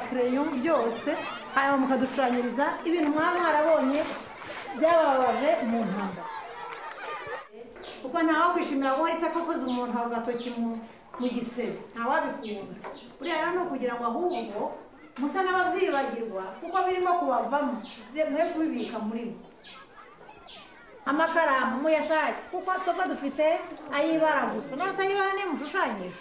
kereyo byose hanyuma mukadushushanyiriza ibintu mwaba mwarabonye byababaje mu ntambara kuko ntawakwishimira ko ahita akoze umuntu aho gatoki mu gisebe ntawabikunda buriya rero ni ukugira ngo ahubwo musa n'ababyibagirwa kuko birimo kubavamo mwe kubibika muri mwe amakaramu muyashake kuko twaba dufite ayibara gusa none se ayibara niyo mushushanyije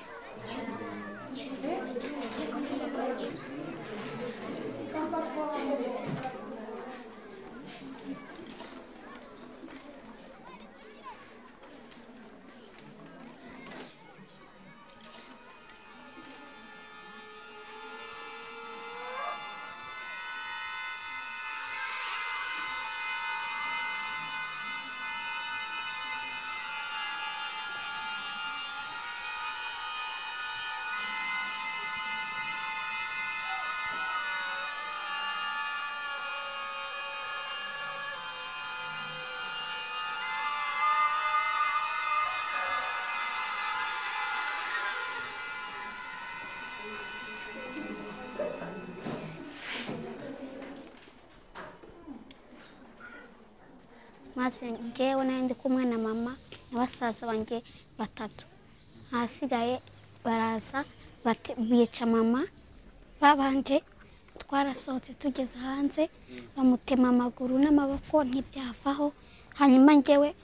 maze njyewe nari ndi kumwe na mama na basaza banjye batatu ahasigaye baraza bica mama babanje twarasohotse tugeze hanze bamutema amaguru n'amaboko ntibyavaho hanyuma njyewe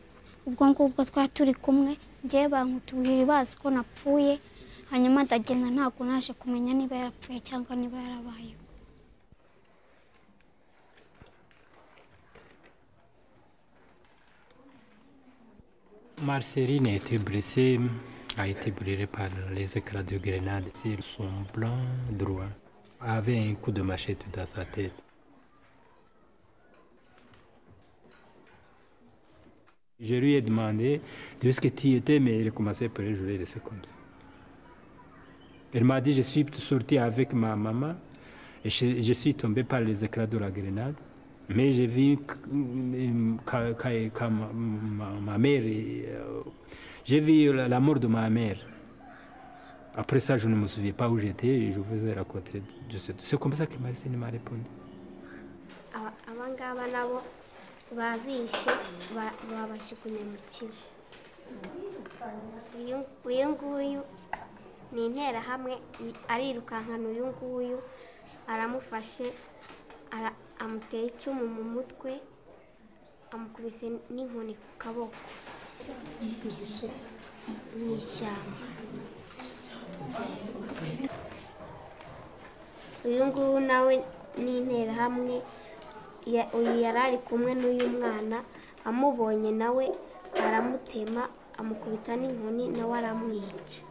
ubwo ngubwo twari turi kumwe njyewe bankutuhira bazi ko napfuye hanyuma ndagenda ntabwo naje kumenya niba yarapfuye cyangwa niba yarabayeho. Marceline a été brûlée par les éclats de grenade sur son blanc droit, avait un coup de machette dans sa tête. Je lui ai demandé d'où est-ce que tu étais, mais il a commencé par je l'ai laissé comme ça. Elle m'a dit je suis sorti avec ma maman et je suis tombé par les éclats de la grenade. Mais j'ai vu ma mère, j'ai vu la mort de ma mère. Après ça, je ne me souviens pas où j'étais et je vous ai raconté. C'est comme ça que Marcine m'a répondu. Abangaba nabo babishe babashukunye mu kivu. Uyu nguyu ni interahamwe arirukankana uyu nguyu aramufashe amuteye icumu mu mutwe amukubise n'inkoni ku kaboko mu ishyamba. Uyu nguyu nawe ni interahamwe uyu yari ari kumwe n'uyu mwana amubonye nawe aramutema amukubita n'inkoni nawe aramwica.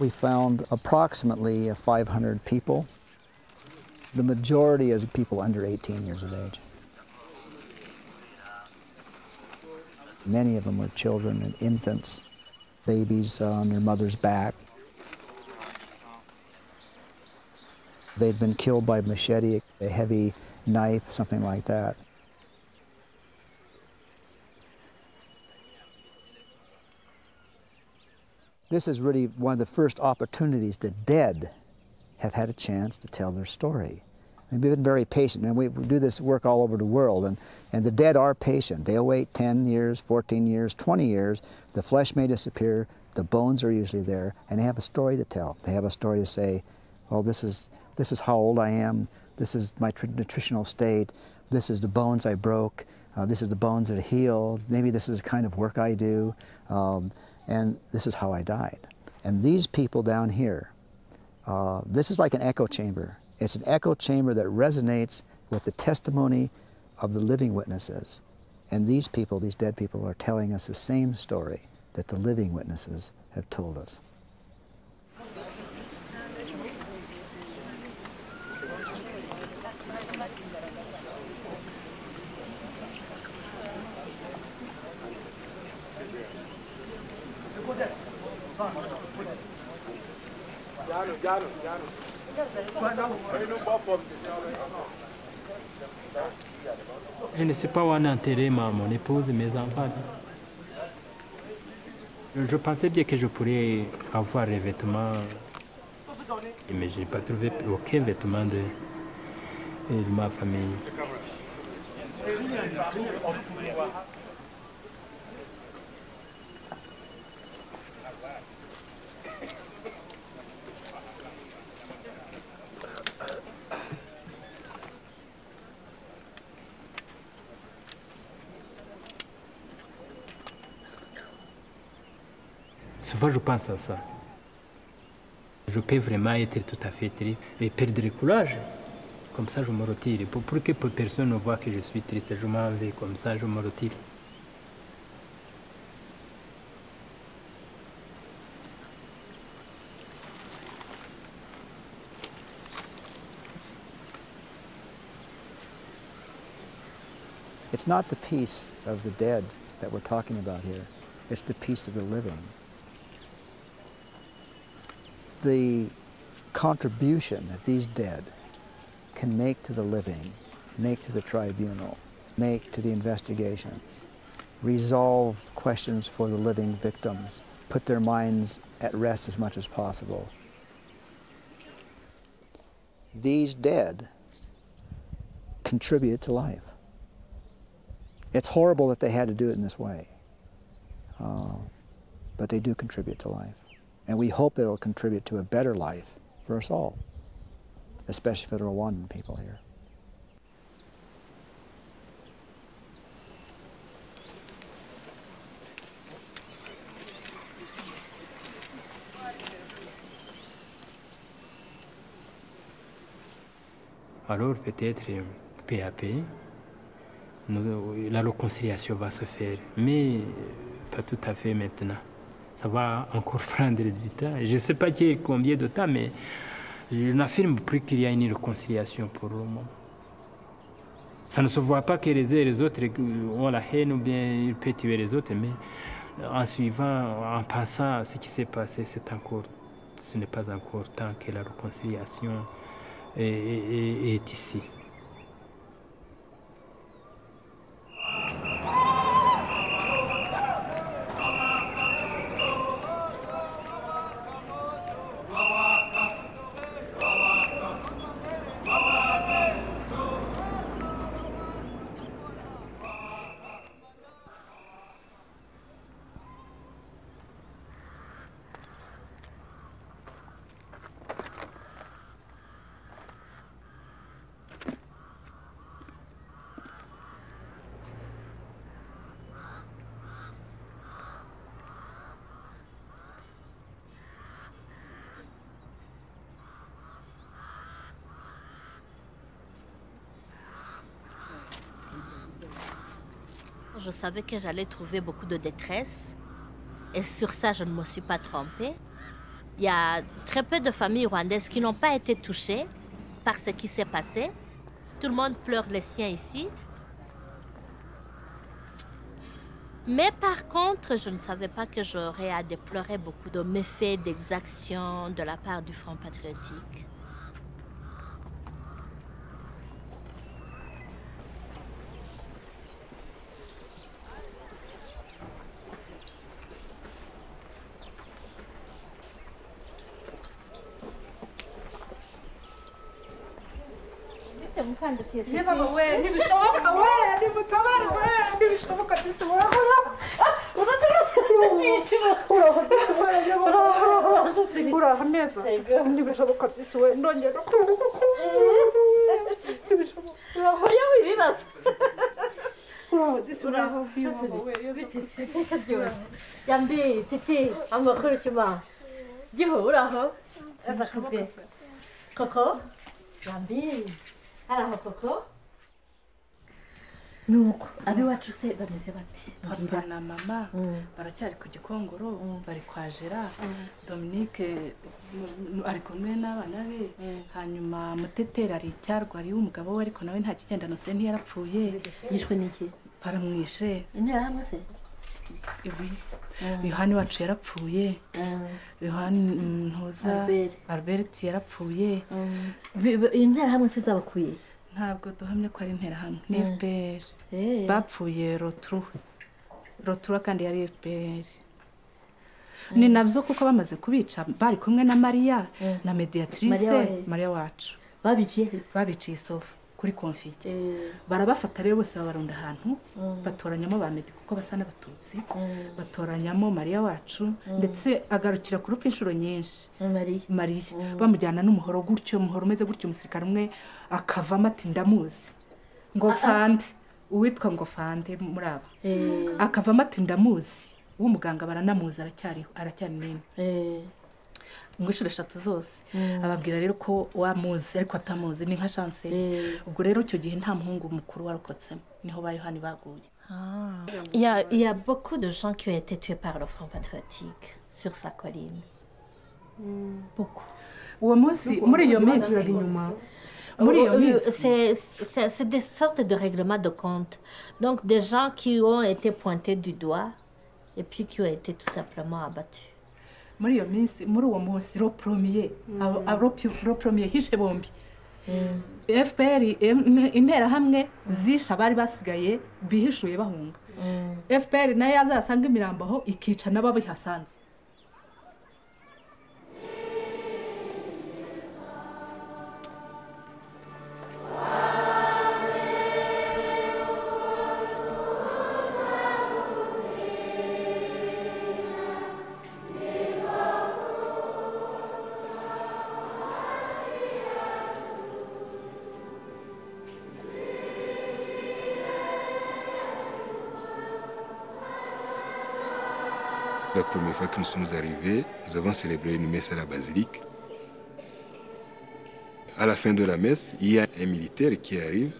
We found approximately 500 people. The majority is people under 18 years of age. Many of them were children and infants, babies on their mother's back. They'd been killed by machete, a heavy knife, something like that. This is really one of the first opportunities the dead have had a chance to tell their story. They've been very patient, and we do this work all over the world, and the dead are patient. They'll wait 10 years, 14 years, 20 years. The flesh may disappear, the bones are usually there, and they have a story to tell. They have a story to say, well, this is how old I am, this is my nutritional state, this is the bones I broke, this is the bones that healed, maybe this is the kind of work I do, and this is how I died. And these people down here, this is like an echo chamber. It's an echo chamber that resonates with the testimony of the living witnesses. And these people, these dead people, are telling us the same story that the living witnesses have told us. Je ne sais pas où on a enterré mon épouse et mes enfants. Je pensais bien que je pourrais avoir les vêtements, mais je n'ai pas trouvé aucun vêtement de ma famille. Souvent, je pense à ça. Je peux vraiment être tout à fait triste et perdre le courage. Comme ça, je me retire. Pour que personne ne voit que je suis triste, je m'en vais comme ça, je me retire. It's not the peace of the dead that we're talking about here. It's the peace of the living. The contribution that these dead can make to the living, make to the tribunal, make to the investigations, resolve questions for the living victims, put their minds at rest as much as possible. These dead contribute to life. It's horrible that they had to do it in this way, but they do contribute to life. And we hope it'll contribute to a better life for us all, especially for the Rwandan people here. Alors peut-être peu à peu, la réconciliation va se faire, mais pas tout à fait maintenant. Ça va encore prendre du temps. Je ne sais pas combien de temps, mais je n'affirme plus qu'il y a une réconciliation pour le moment. Ça ne se voit pas que les autres ont la haine ou bien ils peuvent tuer les autres, mais en suivant, en pensant à ce qui s'est passé, ce n'est pas encore temps que la réconciliation est ici. Je savais que j'allais trouver beaucoup de détresse et sur ça, je ne me suis pas trompée. Il y a très peu de familles rwandaises qui n'ont pas été touchées par ce qui s'est passé. Tout le monde pleure les siens ici. Mais par contre, je ne savais pas que j'aurais à déplorer beaucoup de méfaits, d'exactions de la part du Front patriotique. Yambi, Titi, amakuru chuma. Jiho, uraho? Azakuzwe. Koko? Yambi. Araho Koko? Nuko abiwacu se bameze bati? Papa na mama baracyari ku Gikongoro, bari kwa Jera. Dominique ari kumwe n'abana be. Hanyuma Mutetera ari icyarwa ari umugabo we ariko nawe nta kigendano se ntiyarapfuye. Yishwe n'iki? Baramwishe. Intera hamwe se? Ibi yohani wacu yarapfuye yohani ntuza albert yarapfuye. interahamwe se zabakuye? ntabwo duhamye ko ari interahamwe ni fpr bapfuye rotura kandi yari fpr. ni nabyo kuko bamaze kubica bari kumwe na mariya na mediatrice mariya wacu babiciye isofu kuri konfige. barabafata rero bose babarunda ahantu batoranyamo ba medi kuko basa n'abatutsi batoranyamo mariya wacu ndetse agarukira ku rupfu inshuro nyinshi. mariya bamujyana n'umuhoro gutyo umuhoro umeze gutyo umusirikare umwe akavamo ati ndamuzi ngo fande uwitwa ngo fande muri aba akavamo ati ndamuzi uwo muganga baranamuzi aracyari nini ngo inshuro 3 zose ababwira rero ko wamuzi ariko atamuzi ni nka chancelier. ubwo rero icyo gihe nta muhungu mukuru warokotsemo niho ba Yohani baguye. Il y a beaucoup de gens qui ont été tués par le Front patriotique sur sa colline. Beaucoup. uwo munsi muri iyo minsi inyuma c'est des sortes de règlements de compte. Donc des gens qui ont été pointés du doigt et puis qui ont été tout simplement abattus. muri iyo minsi muri uwo munsi ro premier hishe bombi fpr interahamwe zisha bari basigaye bihishuye bahunga. fpr nayo yazasanga imirambo aho ikica n'ababihasanze. La première fois que nous sommes arrivés, nous avons célébré une messe à la basilique. À la fin de la messe, il y a un militaire qui arrive.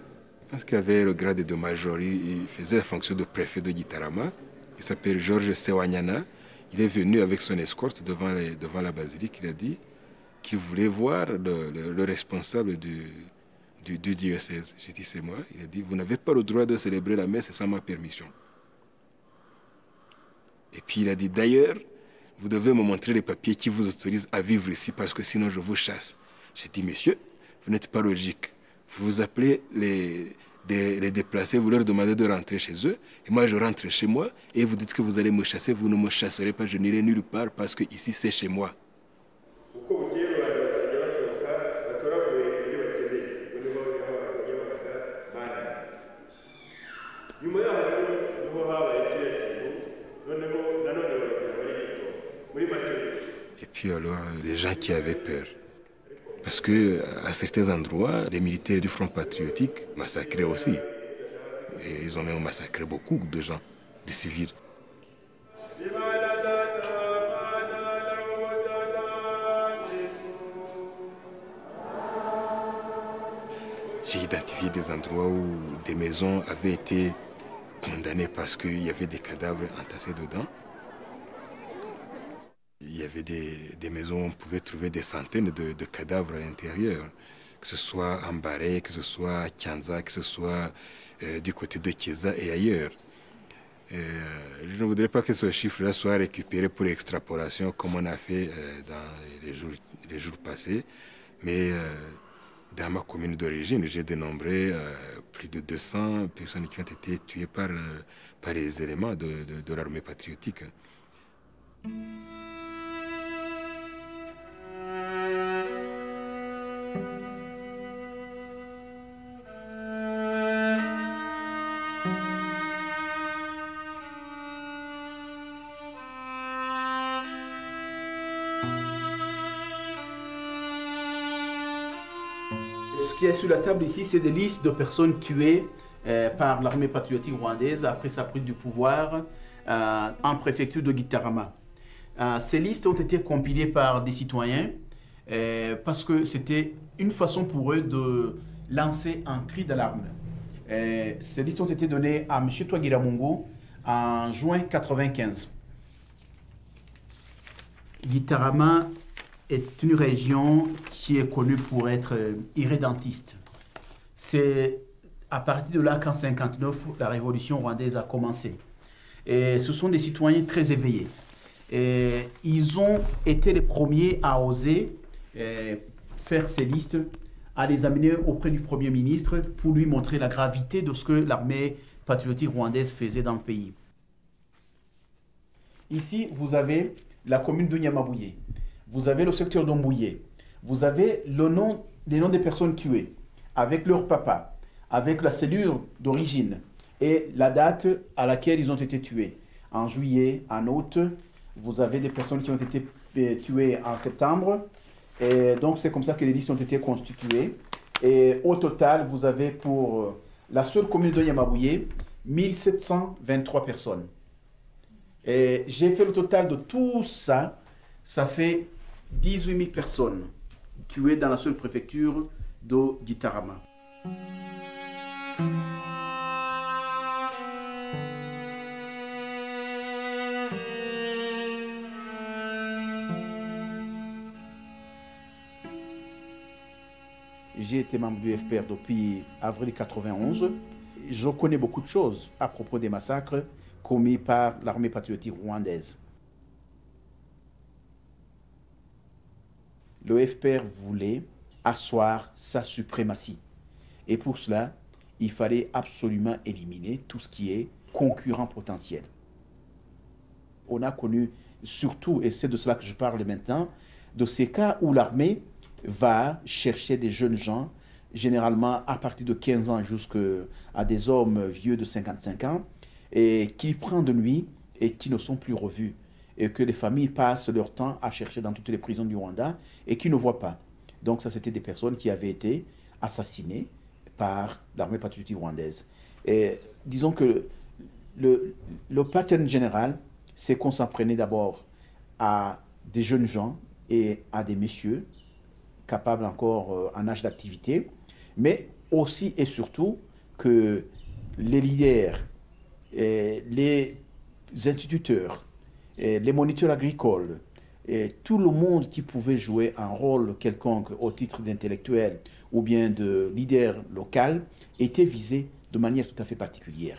Je pense qu'il avait le grade de major. Il faisait la fonction de préfet de Gitarama. Il s'appelle Georges Sewanyana. Il est venu avec son escorte devant la basilique. Il a dit qu'il voulait voir le responsable du diocèse. J'ai dit c'est moi. Il a dit vous n'avez pas le droit de célébrer la messe sans ma permission. Et puis il a dit, d'ailleurs, vous devez me montrer les papiers qui vous autorisent à vivre ici parce que sinon je vous chasse. J'ai dit, monsieur, vous n'êtes pas logique. Vous appelez les déplacés, vous leur demandez de rentrer chez eux. Et moi, je rentre chez moi et vous dites que vous allez me chasser. Vous ne me chasserez pas, je n'irai nulle part parce que ici, c'est chez moi. Et puis alors, les gens qui avaient peur. Parce qu'à certains endroits, les militaires du Front patriotique massacraient aussi. Et ils ont même massacré beaucoup de gens, des civils. J'ai identifié des endroits où des maisons avaient été condamnées parce qu'il y avait des cadavres entassés dedans. Il y avait des maisons où on pouvait trouver des centaines de cadavres à l'intérieur, que ce soit en Baré, que ce soit à Kianza, que ce soit du côté de Kieza et ailleurs. Je ne voudrais pas que ce chiffre-là soit récupéré pour l'extrapolation comme on a fait dans les jours passés, mais dans ma commune d'origine, j'ai dénombré plus de 200 personnes qui ont été tuées par les éléments de l'armée patriotique. Ce qui est sur la table ici, c'est des listes de personnes tuées par l'armée patriotique rwandaise après sa prise du pouvoir en préfecture de Gitarama. Ces listes ont été compilées par des citoyens parce que c'était une façon pour eux de lancer un cri d'alarme. Ces listes ont été données à M. Twagiramungu en juin 1995. Gitarama est une région qui est connue pour être irrédentiste. C'est à partir de là qu'en 1959, la révolution rwandaise a commencé. Et ce sont des citoyens très éveillés. Et ils ont été les premiers à oser faire ces listes, à les amener auprès du Premier ministre pour lui montrer la gravité de ce que l'armée patriotique rwandaise faisait dans le pays. Ici, vous avez la commune de Nyamabouye, vous avez le secteur d'Ombouye, vous avez les noms des personnes tuées, avec leur papa, avec la cellule d'origine et la date à laquelle ils ont été tués. En juillet, en août, vous avez des personnes qui ont été tuées en septembre. Et donc, c'est comme ça que les listes ont été constituées. Et au total, vous avez pour la seule commune de Nyamabouye, 1723 personnes. Et j'ai fait le total de tout ça. Ça fait 18 000 personnes tuées dans la seule préfecture de Gitarama. J'ai été membre du FPR depuis avril 1991. Je connais beaucoup de choses à propos des massacres commis par l'armée patriotique rwandaise. Le FPR voulait asseoir sa suprématie. Et pour cela, il fallait absolument éliminer tout ce qui est concurrent potentiel. On a connu surtout, et c'est de cela que je parle maintenant, de ces cas où l'armée va chercher des jeunes gens, généralement à partir de 15 ans jusqu'à des hommes vieux de 55 ans, et qui prennent de nuit et qui ne sont plus revus, et que les familles passent leur temps à chercher dans toutes les prisons du Rwanda et qui ne voient pas. Donc ça, c'était des personnes qui avaient été assassinées par l'armée patriotique rwandaise. Et disons que le pattern général, c'est qu'on s'en prenait d'abord à des jeunes gens et à des messieurs capables encore en âge d'activité, mais aussi et surtout que les leaders, les instituteurs, les moniteurs agricoles, et tout le monde qui pouvait jouer un rôle quelconque au titre d'intellectuel ou bien de leader local était visé de manière tout à fait particulière.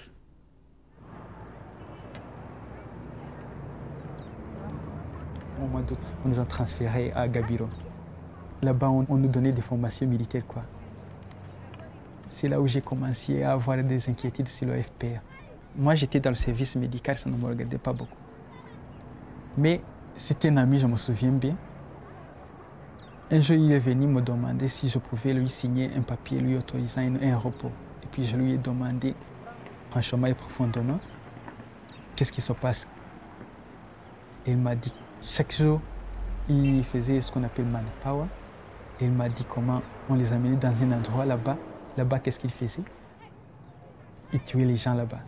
Au mois d'août, on nous a transférés à Gabiro. Là-bas, on nous donnait des formations militaires, quoi. C'est là où j'ai commencé à avoir des inquiétudes sur le FPR. Moi, j'étais dans le service médical, ça ne me regardait pas beaucoup. Mais c'était un ami, je me souviens bien. Un jour, il est venu me demander si je pouvais lui signer un papier lui autorisant un repos. Et puis je lui ai demandé, franchement et profondément, qu'est-ce qui se passe. Et il m'a dit, chaque jour, il faisait ce qu'on appelle manpower. Et il m'a dit comment on les amenait dans un endroit là-bas. Là-bas, qu'est-ce qu'il faisait? Il tuait les gens là-bas.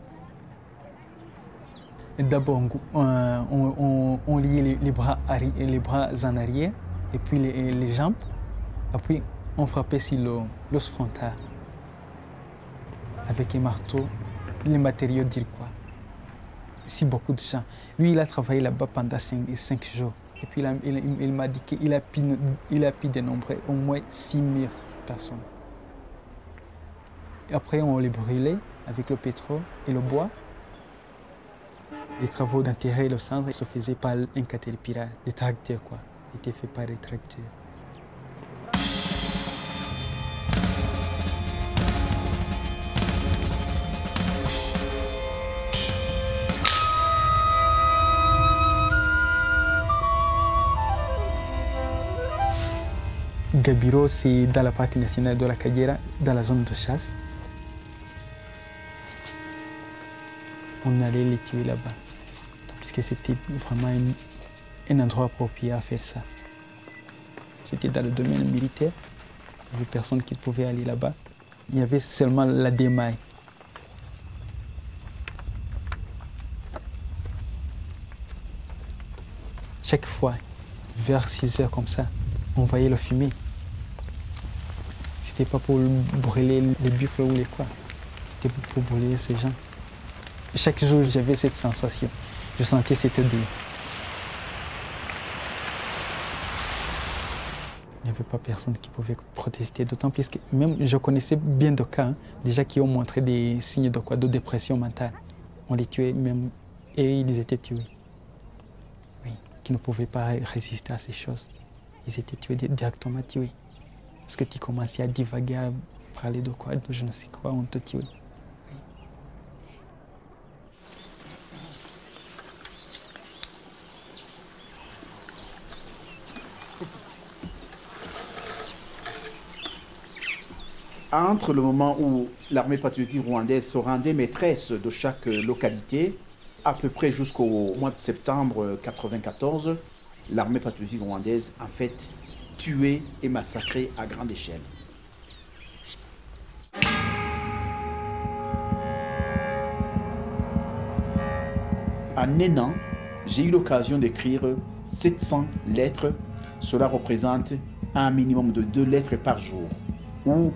D'abord, on liait les bras en arrière et puis les jambes. Après, on frappait sur l'os frontal avec un marteau. Les matériaux dire quoi? Si beaucoup de gens. Lui, il a travaillé là-bas pendant 5 jours. Et puis, il m'a dit qu'il a pu dénombrer au moins 6 000 personnes. Et après, on les brûlait avec le pétrole et le bois. Les travaux d'enterrer le centre se faisaient par un caterpillar, des tracteurs quoi. Ils étaient faits par des tracteurs. Gabiro, c'est dans la partie nationale de la Kagera, dans la zone de chasse. On allait les tuer là-bas. Puisque c'était vraiment un endroit approprié à faire ça. C'était dans le domaine militaire. Il n'y avait personne qui pouvait aller là-bas. Il y avait seulement la démaille. Chaque fois, vers 6 heures comme ça, on voyait le fumer. C'était pas pour brûler les buffles ou les quoi. C'était pour brûler ces gens. Chaque jour, j'avais cette sensation. Je sentais cette odeur. Il n'y avait pas personne qui pouvait protester, d'autant plus que même je connaissais bien de cas, déjà qui ont montré des signes de dépression mentale. On les tuait même et ils étaient tués. Oui, qui ne pouvaient pas résister à ces choses. Ils étaient tués, directement tués. Parce que tu commençais à divaguer, à parler de quoi, de je ne sais quoi, on te tuait. Oui. Entre le moment où l'armée patriotique rwandaise se rendait maîtresse de chaque localité, à peu près jusqu'au mois de septembre 1994, l'armée patriotique rwandaise a fait tuer et massacrer à grande échelle. En un an, j'ai eu l'occasion d'écrire 700 lettres. Cela représente un minimum de 2 lettres par jour, où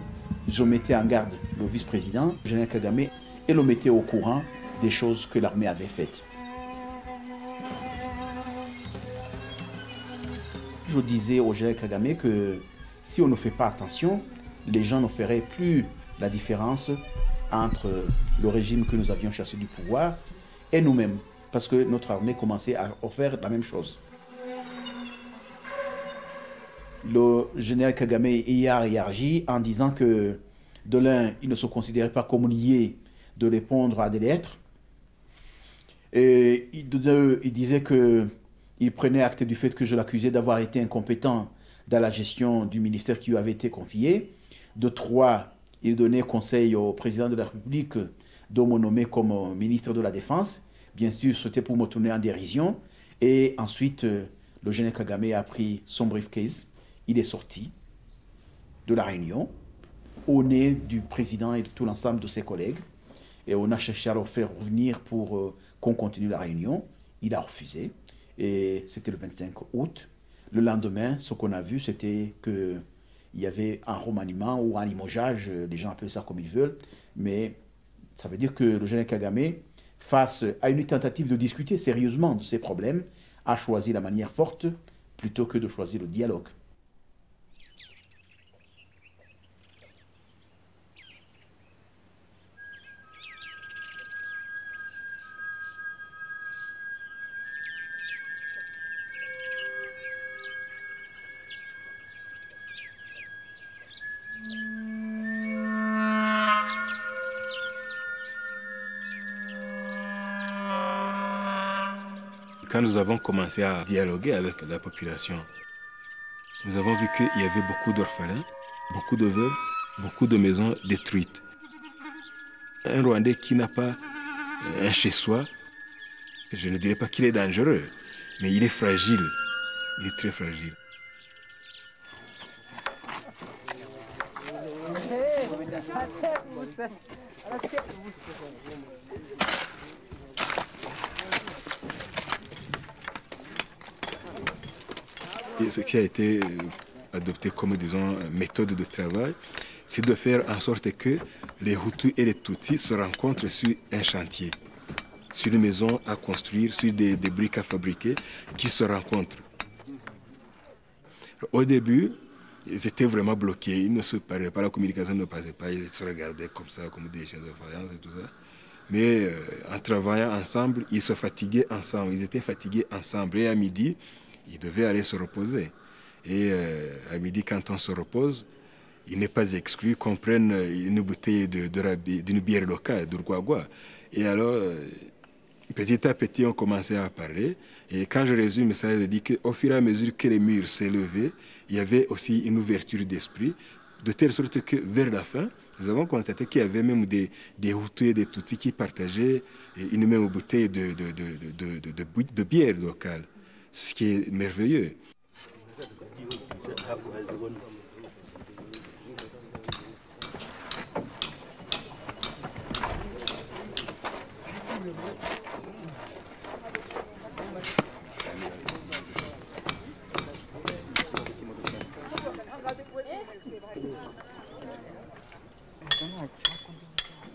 je mettais en garde le vice-président, le général Kagame, et le mettais au courant des choses que l'armée avait faites. Je disais au général Kagame que si on ne fait pas attention, les gens ne feraient plus la différence entre le régime que nous avions chassé du pouvoir et nous-mêmes, parce que notre armée commençait à faire la même chose. Le général Kagame y a réagi en disant que de l'un, il ne se considérait pas comme lié de répondre à des lettres. Et de deux, il disait qu'il prenait acte du fait que je l'accusais d'avoir été incompétent dans la gestion du ministère qui lui avait été confié. De trois, il donnait conseil au président de la République de me nommer comme ministre de la Défense. Bien sûr, c'était pour me tourner en dérision. Et ensuite, le général Kagame a pris son briefcase. Il est sorti de la réunion au nez du président et de tout l'ensemble de ses collègues. Et on a cherché à le faire revenir pour qu'on continue la réunion. Il a refusé. Et c'était le 25 août. Le lendemain, ce qu'on a vu, c'était qu'il y avait un remaniement ou un limogeage. Les gens appellent ça comme ils veulent. Mais ça veut dire que le général Kagame, face à une tentative de discuter sérieusement de ces problèmes, a choisi la manière forte plutôt que de choisir le dialogue. Quand nous avons commencé à dialoguer avec la population, nous avons vu qu'il y avait beaucoup d'orphelins, beaucoup de veuves, beaucoup de maisons détruites. Un Rwandais qui n'a pas un chez-soi, je ne dirais pas qu'il est dangereux, mais il est fragile. Il est très fragile. Et ce qui a été adopté comme, disons, méthode de travail, c'est de faire en sorte que les Hutus et les Tutsis se rencontrent sur un chantier, sur une maison à construire, sur des briques à fabriquer, qui se rencontrent. Au début, ils étaient vraiment bloqués, ils ne se parlaient pas, la communication ne passait pas, ils se regardaient comme ça, comme des chiens de faïence et tout ça. Mais en travaillant ensemble, ils se fatiguaient ensemble, ils étaient fatigués ensemble. Et à midi, ils devaient aller se reposer. Et à midi, quand on se repose, il n'est pas exclu qu'on prenne une bouteille d'une bière locale, d'Urguagua. Et alors, petit à petit, on commençait à parler. Et quand je résume ça, je dis qu'au fur et à mesure que les murs s'élevaient, il y avait aussi une ouverture d'esprit, de telle sorte que vers la fin, nous avons constaté qu'il y avait même des Hutus et des Tutsis qui partageaient une même bouteille de bière locale. Ce qui est merveilleux.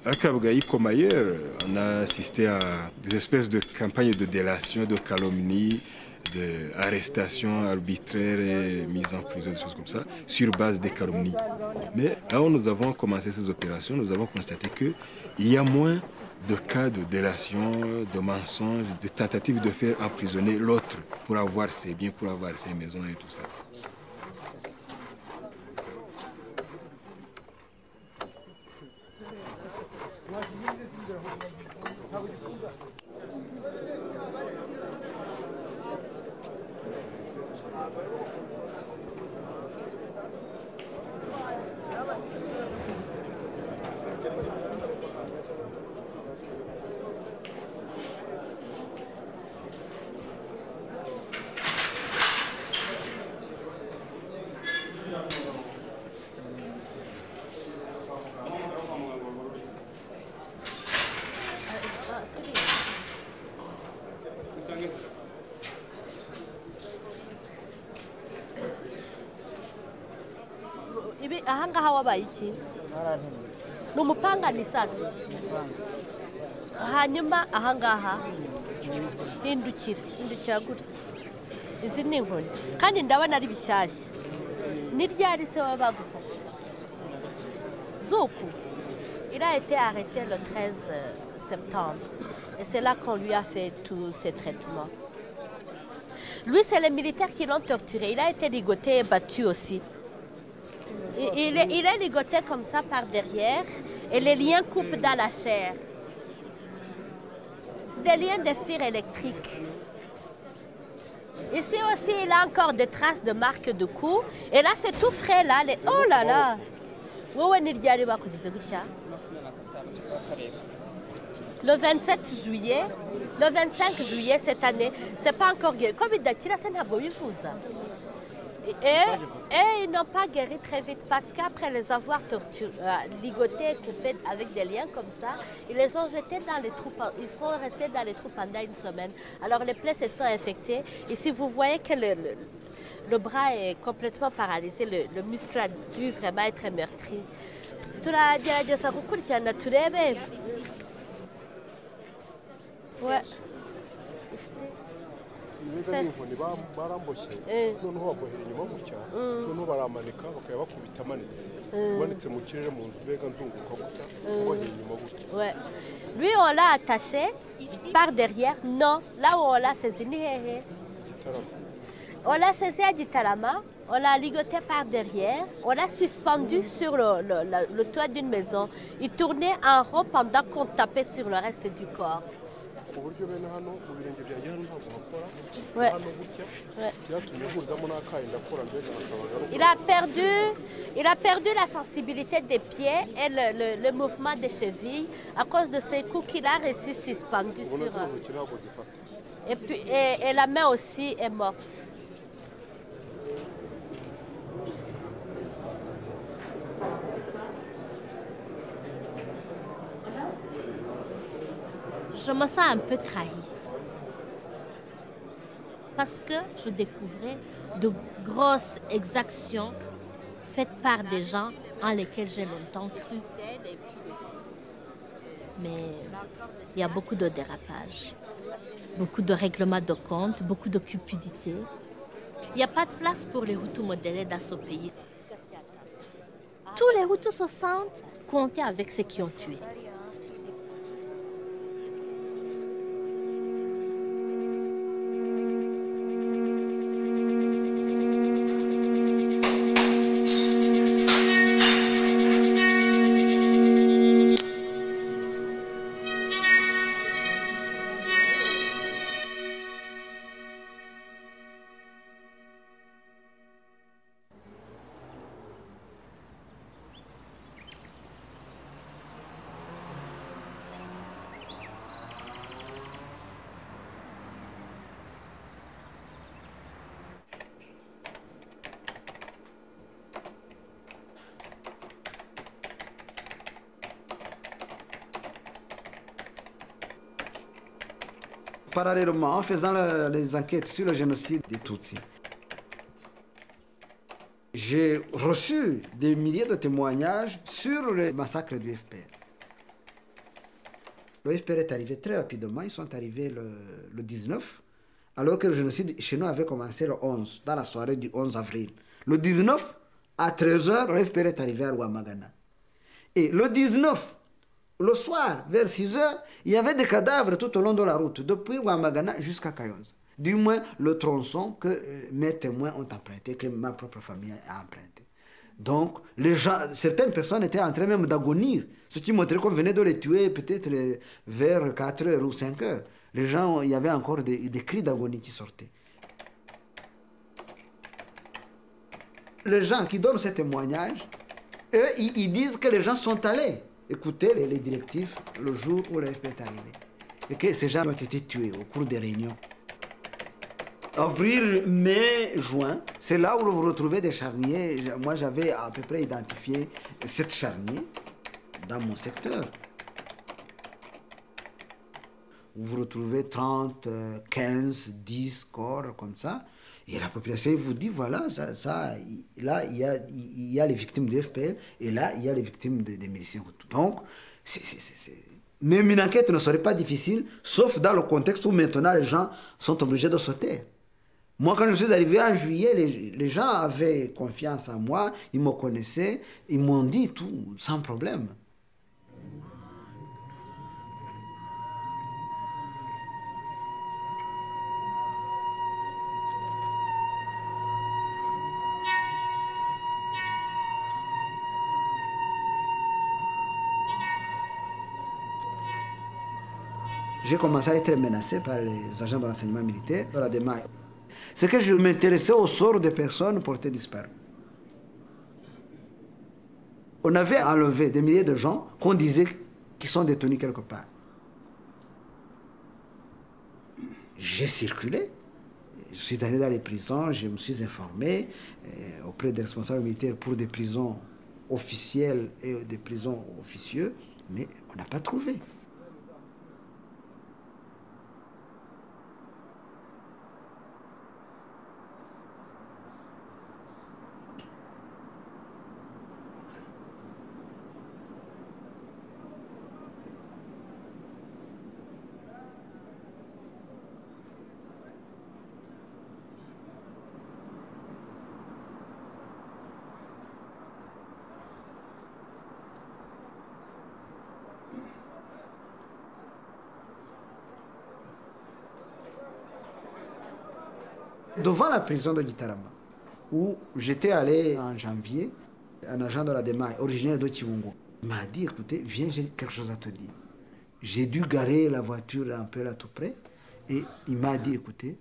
À Kabgayi comme ailleurs, on a assisté à des espèces de campagnes de délation, de calomnie, d'arrestations arbitraires et mise en prison, des choses comme ça, sur base des calomnies. Mais là où nous avons commencé ces opérations, nous avons constaté qu'il y a moins de cas de délation, de mensonges, de tentatives de faire emprisonner l'autre pour avoir ses biens, pour avoir ses maisons et tout ça. Ibi ahangaha wabaye iki? Ni umupanga ni sasa. Hanyuma ahangaha hindukira gutya. Izi ni inkoni kandi ndabona ari bishyashya. Ni ryari se baba bagufashe? Zuku. Il a été arrêté le 13 septembre et c'est là qu'on lui a fait tous ces traitements. Lui, c'est les militaires qui l'ont torturé. Il a été ligoté et battu aussi. Il est ligoté comme ça par derrière et les liens coupent dans la chair. C'est des liens de fil électriques. Ici aussi, il a encore des traces de marques de coups. Et là, c'est tout frais, là. Oh là là! Le 27 juillet, le 25 juillet cette année, c'est pas encore guéri. Comme il dit, et ils n'ont pas guéri très vite parce qu'après les avoir ligotés et coupés avec des liens comme ça, ils les ont jetés dans les trous. Ils sont restés dans les trous pendant une semaine. Alors les plaies se sont infectées. Et si vous voyez que le bras est complètement paralysé, le muscle a dû vraiment être meurtri. Ouais. n'inkoni baramboshye noneho babohera inyuma gutya noneho baramanika bakaba bakubita amanitse mu kirere mu nzu mbega nzunguka gutya bohera inyuma gutya. Ouais. Lui on l'a attaché par derrière. Non, là où on l'a saisi ni hehe. On l'a saisi à Gitarama, on l'a ligoté par derrière, on l'a suspendu sur le toit d'une maison. Il tournait en rond pendant qu'on tapait sur le reste du corps. Ouais. Ouais. Il a perdu la sensibilité des pieds et le mouvement des chevilles à cause de ces coups qu'il a reçus suspendus sur... Et puis et la main aussi est morte. Je me sens un peu trahie. Parce que je découvrais de grosses exactions faites par des gens en lesquels j'ai longtemps cru. Mais il y a beaucoup de dérapages, beaucoup de règlements de compte, beaucoup de cupidité. Il n'y a pas de place pour les Hutus modérés dans ce pays. Tous les Hutus se sentent comptés avec ceux qui ont tué. Parallèlement, en faisant les enquêtes sur le génocide des Tutsis, j'ai reçu des milliers de témoignages sur le massacre du FPR. Le FPR est arrivé très rapidement, ils sont arrivés le 19, alors que le génocide chez nous avait commencé le 11, dans la soirée du 11 avril. Le 19, à 13h, le FPR est arrivé à Ouamagana. Et le 19, Le soir, vers 6 heures, il y avait des cadavres tout au long de la route, depuis Ouamagana jusqu'à Kayonza. Du moins, le tronçon que mes témoins ont emprunté, que ma propre famille a emprunté. Donc, les gens, certaines personnes étaient en train même d'agonir, ce qui montrait qu'on venait de les tuer peut-être vers 4 heures ou 5 heures. Les gens, il y avait encore des cris d'agonie qui sortaient. Les gens qui donnent ces témoignages, eux, ils disent que les gens sont allés écouter les directives le jour où l'AFP est arrivé. Et que ces gens ont été tués au cours des réunions. Avril, mai, juin, c'est là où vous retrouvez des charniers. Moi, j'avais à peu près identifié 7 charniers dans mon secteur. Vous retrouvez 30, 15, 10 corps comme ça. Et la population vous dit, voilà, là, il y a les victimes de FPL et là, il y a les victimes des miliciens. Donc, même une enquête ne serait pas difficile, sauf dans le contexte où maintenant les gens sont obligés de sauter. Moi, quand je suis arrivé en juillet, les gens avaient confiance en moi, ils me connaissaient, ils m'ont dit tout sans problème. J'ai commencé à être menacé par les agents de l'enseignement militaire de la DEMAI. C'est que je m'intéressais au sort des personnes portées disparues. On avait enlevé des milliers de gens qu'on disait qu'ils sont détenus quelque part. J'ai circulé. Je suis allé dans les prisons, je me suis informé auprès des responsables militaires pour des prisons officielles et des prisons officieuses, mais on n'a pas trouvé. Devant la prison de Gitarama, où j'étais allé en janvier, un agent de la DEMAI, originaire de Chibungo, m'a dit, écoutez, viens, j'ai quelque chose à te dire. J'ai dû garer la voiture un peu là tout près, et il m'a dit, écoutez,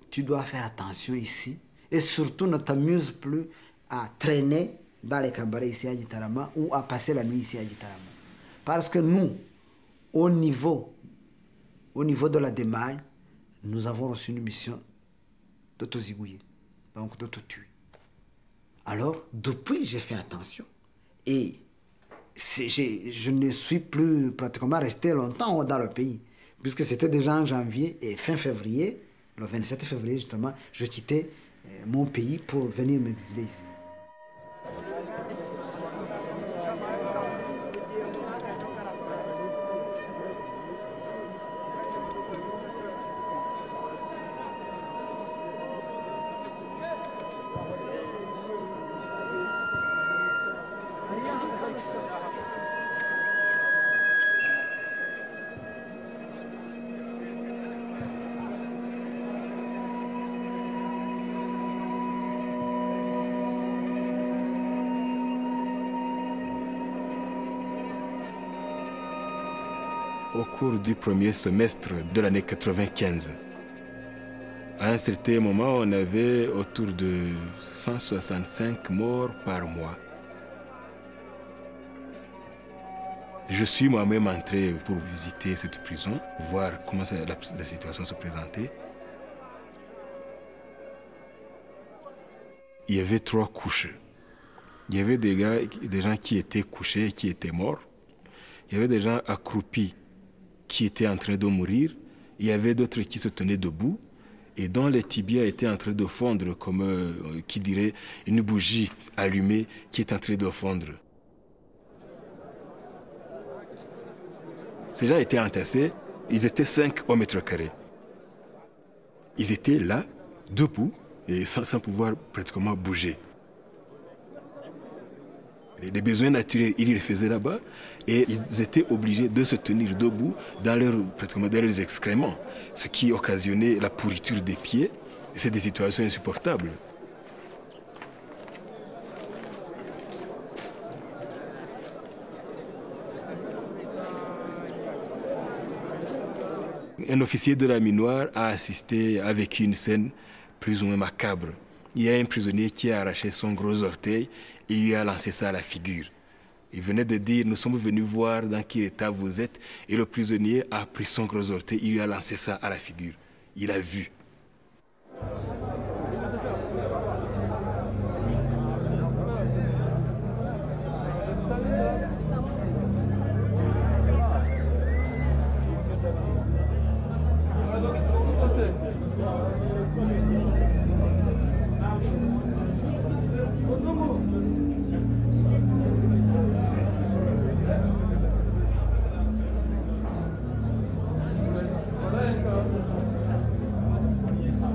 tu dois faire attention ici, et surtout ne t'amuse plus à traîner dans les cabarets ici à Gitarama, ou à passer la nuit ici à Gitarama. Parce que nous, au niveau de la DEMAI, nous avons reçu une mission de te zigouiller, donc de te tuer. Alors, depuis, j'ai fait attention. Et je ne suis plus pratiquement resté longtemps dans le pays, puisque c'était déjà en janvier et fin février, le 27 février justement, je quittais mon pays pour venir m'exiler ici. Au cours du premier semestre de l'année 95, à un certain moment, on avait autour de 165 morts par mois. Je suis moi-même entré pour visiter cette prison, voir comment la situation se présentait. Il y avait 3 couches. Il y avait des gens qui étaient couchés et qui étaient morts. Il y avait des gens accroupis qui étaient en train de mourir. Il y avait d'autres qui se tenaient debout et dont les tibias étaient en train de fondre, comme qui dirait une bougie allumée qui est en train de fondre. Ces gens étaient entassés, ils étaient 5 au mètre carré. Ils étaient là, debout, et sans pouvoir pratiquement bouger. Les besoins naturels, ils les faisaient là-bas et ils étaient obligés de se tenir debout pratiquement dans leurs excréments, ce qui occasionnait la pourriture des pieds. C'est des situations insupportables. Un officier de la minoire a assisté à vécu une scène plus ou moins macabre. Il y a un prisonnier qui a arraché son gros orteil et lui a lancé ça à la figure. Il venait de dire, nous sommes venus voir dans quel état vous êtes. Et le prisonnier a pris son gros orteil, il lui a lancé ça à la figure. Il a vu.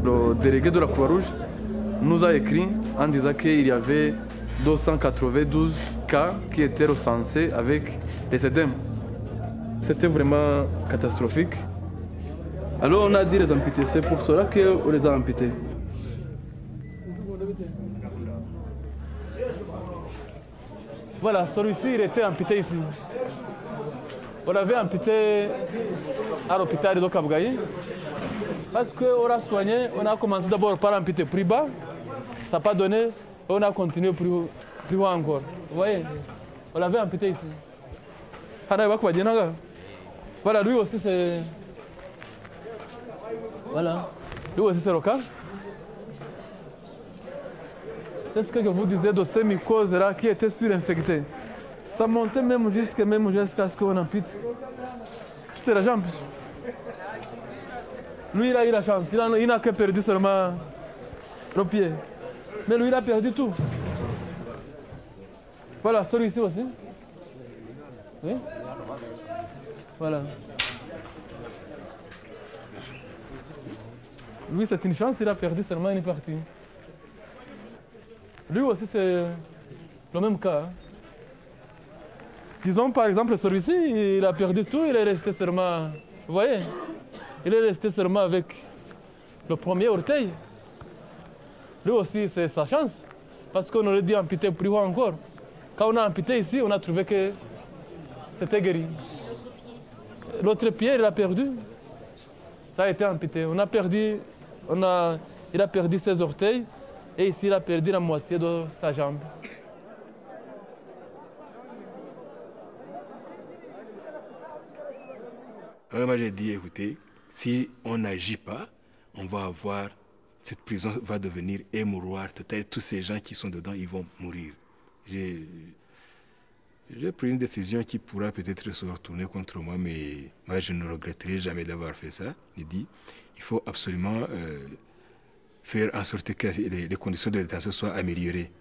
Le délégué de la Croix-Rouge nous a écrit en disant qu'il y avait 292 cas qui étaient recensés avec les œdèmes. C'était vraiment catastrophique. Alors on a dit les amputer, c'est pour cela qu'on les a amputés. Voilà, celui-ci il était amputé ici. On l'avait amputé à l'hôpital de Kabgayi. Parce qu'on a soigné, on a commencé d'abord par amputer plus bas, ça n'a pas donné, et on a continué plus haut encore. Vous voyez, on l'avait amputé ici. Voilà, lui aussi c'est... Voilà, lui aussi c'est le cas. C'est ce que je vous disais de ces mycoses-là qui étaient surinfectées. Ça montait même jusqu'à ce qu'on ampute toute la jambe. Lui, il a eu la chance. Il n'a que perdu seulement le pied. Mais lui, il a perdu tout. Voilà, celui-ci aussi. Oui. Voilà. Lui, c'est une chance. Il a perdu seulement une partie. Lui aussi, c'est le même cas. Disons, par exemple, celui-ci, il a perdu tout. Il est resté seulement... Vous voyez? Il est resté seulement avec le premier orteil. Lui aussi, c'est sa chance. Parce qu'on aurait dû amputer plus haut encore. Quand on a amputé ici, on a trouvé que c'était guéri. L'autre pied, il a perdu. Ça a été amputé. Il a perdu ses orteils. Et ici, il a perdu la moitié de sa jambe. Alors moi, j'ai dit, écoutez, si on n'agit pas, cette prison va devenir un mouroir total. Tous ces gens qui sont dedans, ils vont mourir. J'ai pris une décision qui pourra peut-être se retourner contre moi, mais moi, je ne regretterai jamais d'avoir fait ça. Il dit, il faut absolument faire en sorte que les conditions de détention soient améliorées.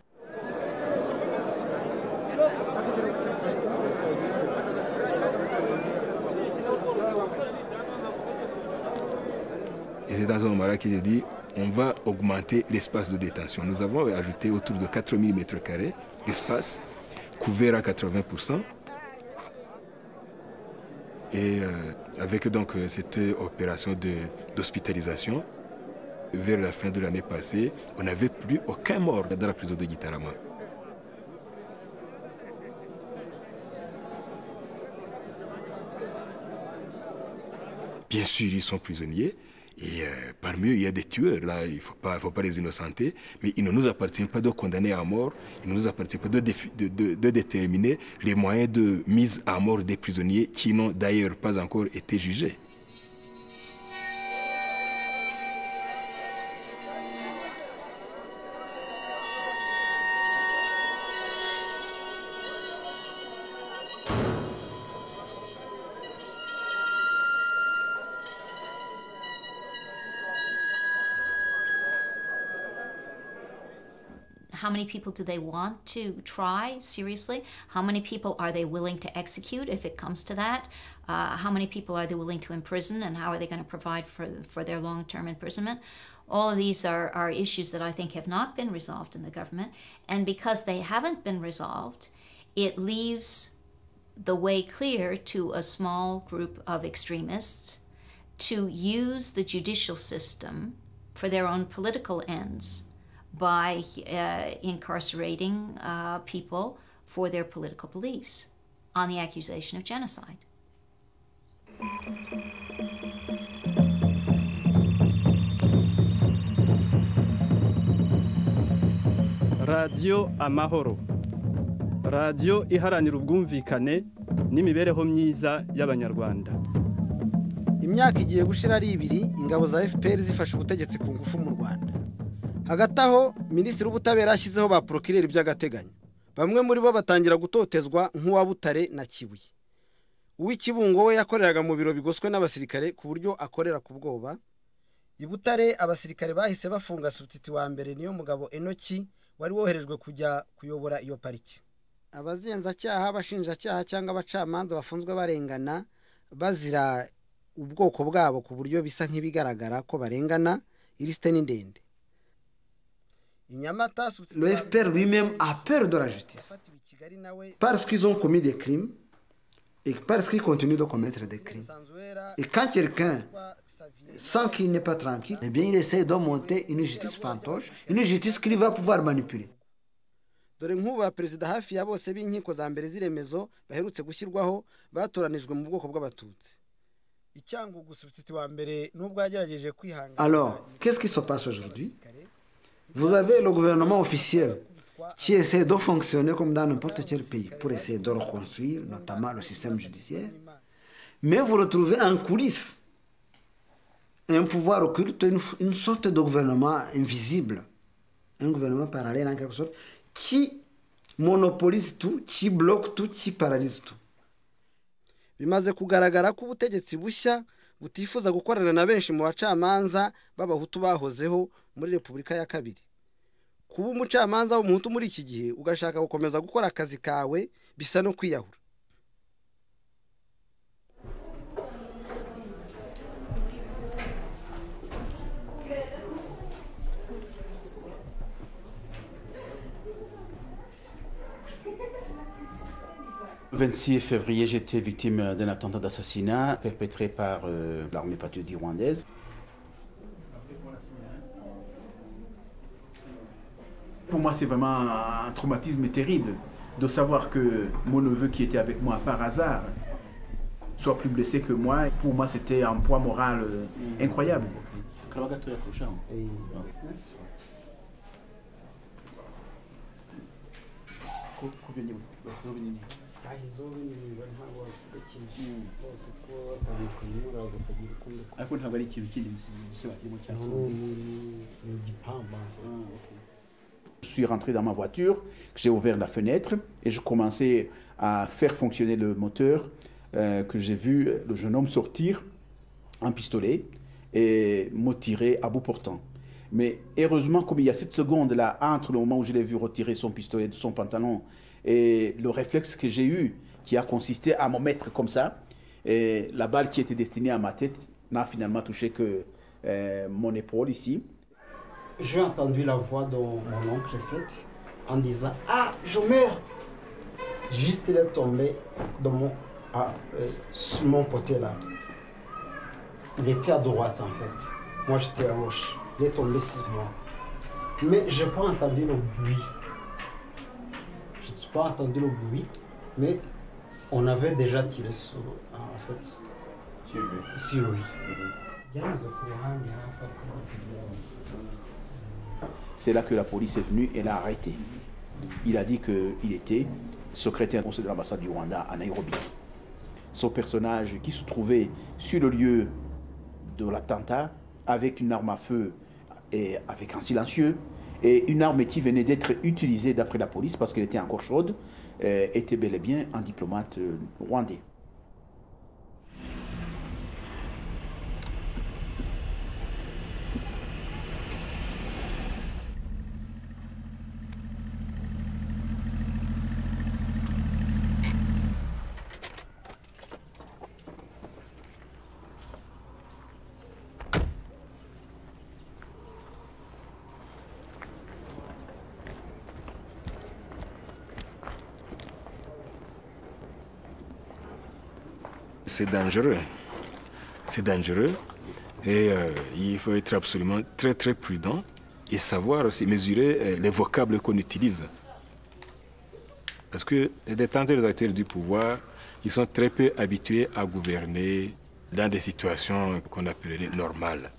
Et c'est dans ce moment-là qu'il a dit, on va augmenter l'espace de détention. Nous avons ajouté autour de 4000 m² d'espace, couvert à 80%. Et avec donc cette opération d'hospitalisation, vers la fin de l'année passée, on n'avait plus aucun mort dans la prison de Gitarama. Bien sûr, ils sont prisonniers. Et parmi eux, il y a des tueurs. Là, il ne faut pas les innocenter. Mais il ne nous appartient pas de condamner à mort. Il ne nous appartient pas de déterminer les moyens de mise à mort des prisonniers qui n'ont d'ailleurs pas encore été jugés. How many people do they want to try seriously? How many people are they willing to execute if it comes to that? How many people are they willing to imprison, and how are they going to provide for their long-term imprisonment? All of these are issues that I think have not been resolved in the government, and because they haven't been resolved, it leaves the way clear to a small group of extremists to use the judicial system for their own political ends by incarcerating people for their political beliefs on the accusation of genocide. Radio Amahoro, radio iharanira ubwumvikane n'imibereho myiza y'Abanyarwanda. Imyaka igiye gushira ari 2 ingabo za FPR zifashe ubutegetsi ku ngufu mu Rwanda. Hagati aho Minisitiri w'Ubutabera yashyizeho ba procureur by'agateganyo. Bamwe muri bo batangira gutotezwa nk'uwa Butare na Kibuye. Uw'Ikibungo we yakoreraga mu biro bigoswe n'abasirikare ku buryo akorera ku bwoba. I Butare abasirikare bahise bafunga subtiti wa mbere niyo mugabo Enoki wari woherejwe kujya kuyobora iyo pariki. Abaziyenzacyaha bashinjacyaha cyangwa abacamanza bafunzwe barengana bazira ubwoko bwabo ku buryo bisa nk'ibigaragara ko barengana ilisite ni ndende. Le FPR lui-même a peur de la justice parce qu'ils ont commis des crimes et parce qu'ils continuent de commettre des crimes. Et quand quelqu'un sent qu'il n'est pas tranquille, eh bien il essaie de monter une justice fantoche, une justice qu'il va pouvoir manipuler. Dore nk'uba perezida hafi ya bose b'inkiko za mbere ziremezo baherutse gushyirwaho batoranijwe mu bwoko bw'abatutsi. Icyangugu substitut wa mbere nubwo yagerageje kwihanga. Alors, qu'est-ce qui se passe aujourd'hui? Vous avez le gouvernement officiel qui essaie de fonctionner comme dans n'importe quel pays pour essayer de reconstruire notamment le système judiciaire. Mais vous retrouvez en coulisses un pouvoir occulte, une sorte de gouvernement invisible, un gouvernement parallèle en quelque sorte, qui monopolise tout, qui bloque tout, qui paralyse tout. Bimaze kugaragara ko ubutegetsi bushya butifuza gukorana na benshi mu bacamanza b'abahutu bahozeho muri Repubulika ya Kabiri. Kuba umucamanza w'umuhutu muri iki gihe ugashaka gukomeza gukora akazi kawe bisa no kwiyahura. Le 26 février, j'étais victime d'un attentat d'assassinat perpétré par l'armée patriotique rwandaise. Pour moi, c'est vraiment un traumatisme terrible de savoir que mon neveu qui était avec moi par hasard soit plus blessé que moi. Pour moi, c'était un poids moral incroyable. Je suis rentré dans ma voiture, j'ai ouvert la fenêtre et je commençais à faire fonctionner le moteur que j'ai vu le jeune homme sortir un pistolet et me tirer à bout portant. Mais heureusement, comme il y a cette seconde-là entre le moment où je l'ai vu retirer son pistolet de son pantalon et le réflexe que j'ai eu qui a consisté à me mettre comme ça, et la balle qui était destinée à ma tête n'a finalement touché que mon épaule ici. J'ai entendu la voix de mon oncle Seth en disant « Ah, je meurs !» Juste il est tombé sur mon côté là. Il était à droite en fait. Moi j'étais à gauche. Il est tombé sur moi. Mais je n'ai pas entendu le bruit. Je n'ai pas entendu le bruit, mais on avait déjà tiré sur, en fait, sur lui. C'est là que la police est venue et l'a arrêté. Il a dit qu'il était secrétaire du conseil de l'ambassade du Rwanda à Nairobi. Son personnage qui se trouvait sur le lieu de l'attentat avec une arme à feu et avec un silencieux et une arme qui venait d'être utilisée d'après la police parce qu'elle était encore chaude, était bel et bien un diplomate rwandais. c'est dangereux. C'est dangereux et il faut être absolument très très prudent et savoir aussi mesurer les vocables qu'on utilise. Parce que les détenteurs, les acteurs du pouvoir, ils sont très peu habitués à gouverner dans des situations qu'on appellerait normales.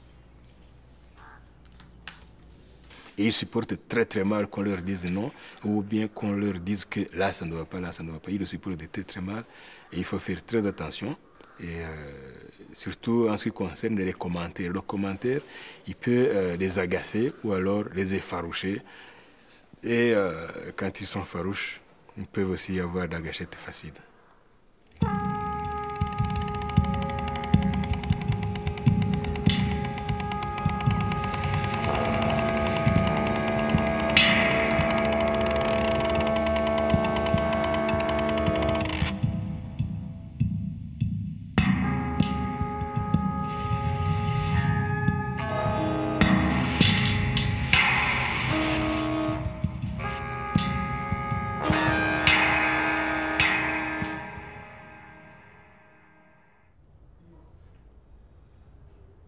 Et ils supportent très très mal qu'on leur dise non, ou bien qu'on leur dise que là ça ne va pas, là ça ne va pas. Ils le supportent très très mal et il faut faire très attention. Et surtout en ce qui concerne les commentaires. Le commentaire, il peut les agacer ou alors les effaroucher. Et quand ils sont farouches, ils peuvent aussi avoir de la gâchette facile.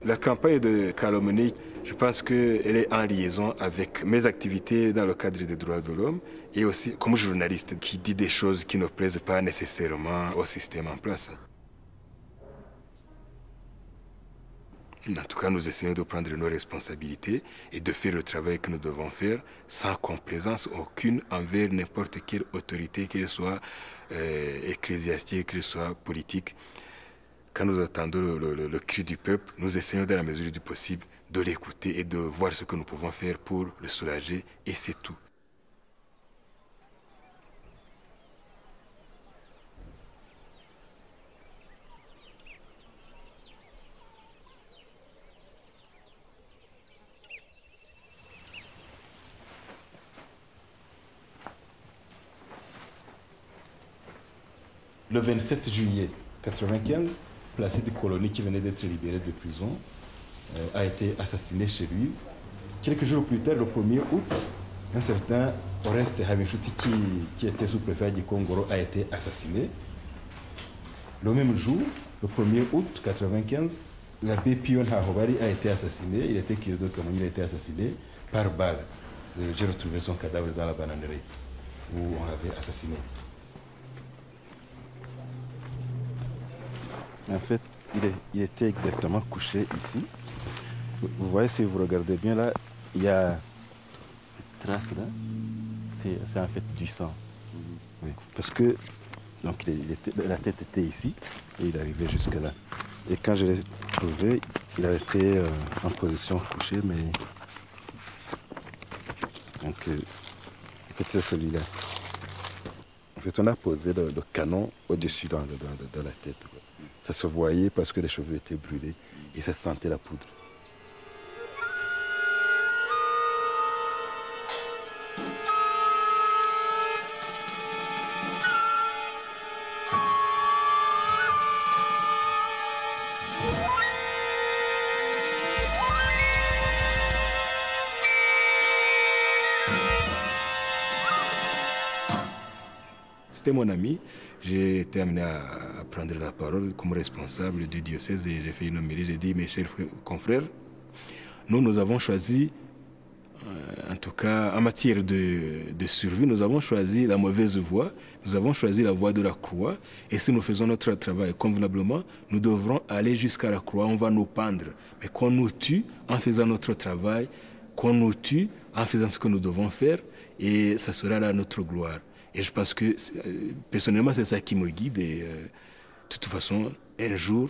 La campagne de calomnie, je pense qu'elle est en liaison avec mes activités dans le cadre des droits de l'homme et aussi comme journaliste qui dit des choses qui ne plaisent pas nécessairement au système en place. En tout cas, nous essayons de prendre nos responsabilités et de faire le travail que nous devons faire sans complaisance aucune envers n'importe quelle autorité, qu'elle soit ecclésiastique, qu'elle soit politique. Quand nous entendons le cri du peuple, nous essayons dans la mesure du possible de l'écouter et de voir ce que nous pouvons faire pour le soulager, et c'est tout. Le 27 juillet 1995, placé de colonie qui venait d'être libéré de prison, a été assassiné chez lui. Quelques jours plus tard, le 1er août, un certain Oreste Habenshuti, qui était sous-préfet du Kongoro, a été assassiné. Le même jour, le 1er août 1995, l'abbé Pion Hahobari a été assassiné. Il était curé de Kamoni, il a été assassiné par balle. J'ai retrouvé son cadavre dans la bananerie où on l'avait assassiné. En fait, il était exactement couché ici. Vous voyez, si vous regardez bien là, il y a cette trace-là. C'est en fait du sang. Oui. Parce que donc, la tête était ici et il arrivait jusque là. Et quand je l'ai trouvé, il a été en position couchée, mais... Donc, en fait, c'est celui-là. En fait, on a posé le canon au-dessus dans la tête. Quoi. Ça se voyait parce que les cheveux étaient brûlés et ça sentait la poudre. C'était mon ami. J'ai été amené à prendre la parole comme responsable du diocèse et j'ai fait une homélie. J'ai dit, mes chers confrères, nous avons choisi, en tout cas en matière de survie, nous avons choisi la mauvaise voie, nous avons choisi la voie de la croix. Et si nous faisons notre travail convenablement, nous devrons aller jusqu'à la croix, on va nous pendre. Mais qu'on nous tue en faisant notre travail, qu'on nous tue en faisant ce que nous devons faire, et ça sera là notre gloire. Et je pense que, personnellement, c'est ça qui me guide. Et de toute façon, un jour,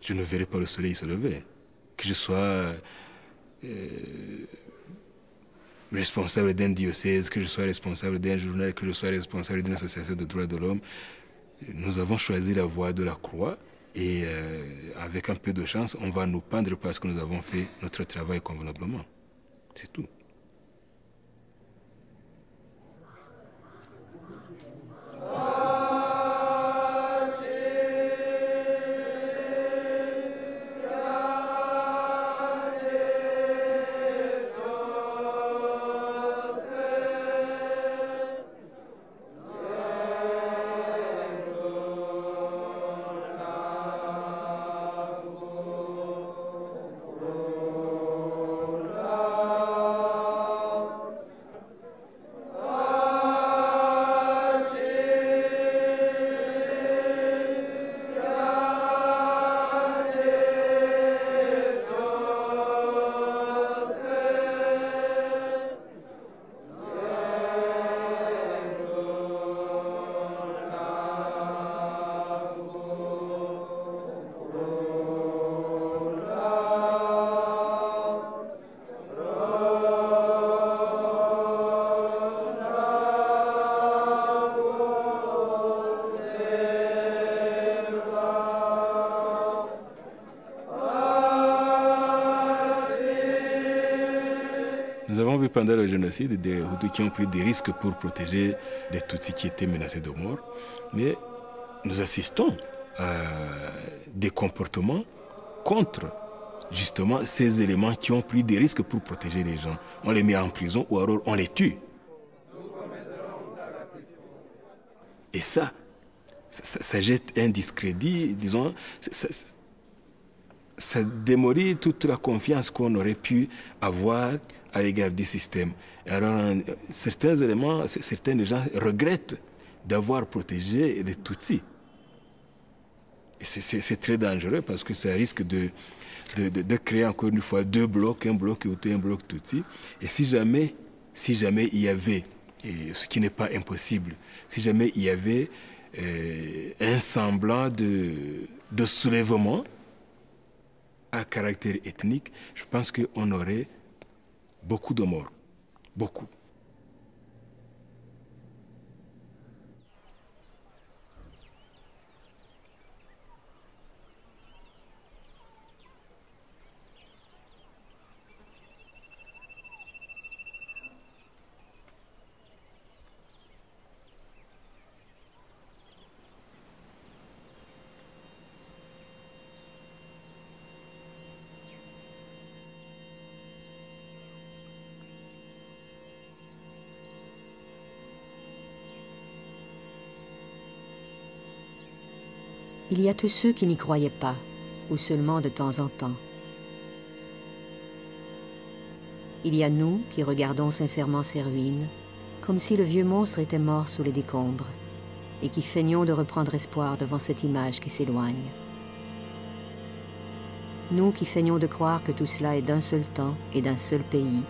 je ne verrai pas le soleil se lever. Que je sois responsable d'un diocèse, que je sois responsable d'un journal, que je sois responsable d'une association de droits de l'homme, nous avons choisi la voie de la croix. Et avec un peu de chance, on va nous pendre parce que nous avons fait notre travail convenablement. C'est tout. vu pendant le génocide des Hutus qui ont pris des risques pour protéger les Tutsis qui étaient menacés de mort. Mais nous assistons à des comportements contre justement ces éléments qui ont pris des risques pour protéger les gens. On les met en prison ou alors on les tue. Et ça jette un discrédit, disons, ça démolit toute la confiance qu'on aurait pu avoir à l'égard du système. Alors, certains éléments, certains gens regrettent d'avoir protégé les Tutsis. Et c'est très dangereux parce que ça risque de créer encore une fois deux blocs, un bloc Hutu et un bloc Tutsi. Et si jamais il y avait, et ce qui n'est pas impossible, si jamais il y avait un semblant de soulèvement à caractère ethnique, je pense qu'on aurait beaucoup de morts. Beaucoup. Il y a tous ceux qui n'y croyaient pas, ou seulement de temps en temps. Il y a nous qui regardons sincèrement ces ruines, comme si le vieux monstre était mort sous les décombres, et qui feignons de reprendre espoir devant cette image qui s'éloigne. Nous qui feignons de croire que tout cela est d'un seul temps et d'un seul pays,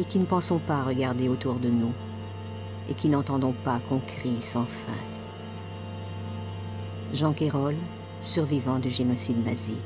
et qui ne pensons pas regarder autour de nous, et qui n'entendons pas qu'on crie sans fin. Jean Quérol, survivant du génocide nazi.